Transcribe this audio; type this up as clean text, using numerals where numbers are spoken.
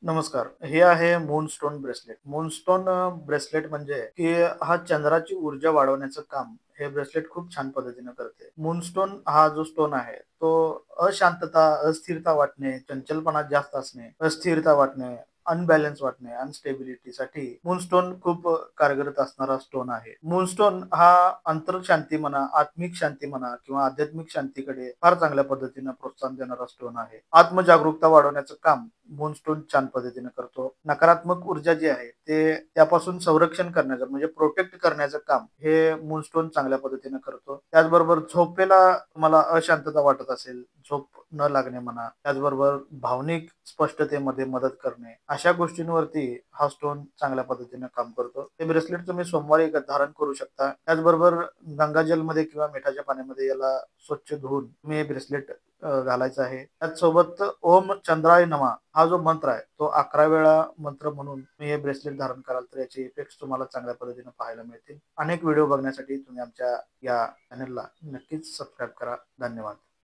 नमस्कार. हे आहे मूनस्टोन ब्रेसलेट. मूनस्टोन ब्रेसलेट म्हणजे की हा चंद्राची ऊर्जा वाढवण्याचं काम हे ब्रेसलेट खूप छान पद्धतीने करते. मूनस्टोन हा जो स्टोन आहे, तो अशांतता, अस्थिरता वाटणे, चंचलपणा जास्त असणे, अस्थिरता वाटणे, अनबॅलन्स वाटणे, अनस्टेबिलिटीसाठी मूनस्टोन खूप कारगर असणारा स्टोन आहे. मूनस्टोन हा अंतर्शांती म्हणा, आत्मिक शांती म्हणा किंवा आध्यात्मिक शांतीकडे फार चांगल्या पद्धतीने प्रोत्साहन देणारा स्टोन आहे. आत्मजागरूकता वाढवण्याचं काम मूनस्टोन छान पद्धतीने करतो. नकारात्मक ऊर्जा जी आहे ते त्यापासून संरक्षण करण्याचं म्हणजे प्रोटेक्ट करण्याचं काम हे मूनस्टोन चांगल्या पद्धतीने करतो. त्याचबरोबर झोपेला तुम्हाला अशांतता वाटत असेल, झोप न लागणे म्हणा, त्याचबरोबर भावनिक स्पष्टतेमध्ये मदत करणे, अशा गोष्टींवरती हा स्टोन चांगल्या पद्धतीने काम करतो. हे ब्रेसलेट तुम्ही सोमवारी धारण करू शकता. त्याचबरोबर गंगाजलमध्ये किंवा मिठाच्या पाण्यामध्ये याला स्वच्छ धुवून तुम्ही हे ब्रेसलेट घालायचं आहे. त्याचसोबत ओम चंद्राय नमः हा जो मंत्र आहे तो 11 वेळा मंत्र म्हणून तुम्ही हे ब्रेसलेट धारण कराल तर याचे इफेक्ट्स तुम्हाला चांगल्या पद्धतीने पाहायला मिळतील. अनेक व्हिडिओ बघण्यासाठी तुम्ही आमच्या या चॅनलला नक्कीच सबस्क्राईब करा. धन्यवाद.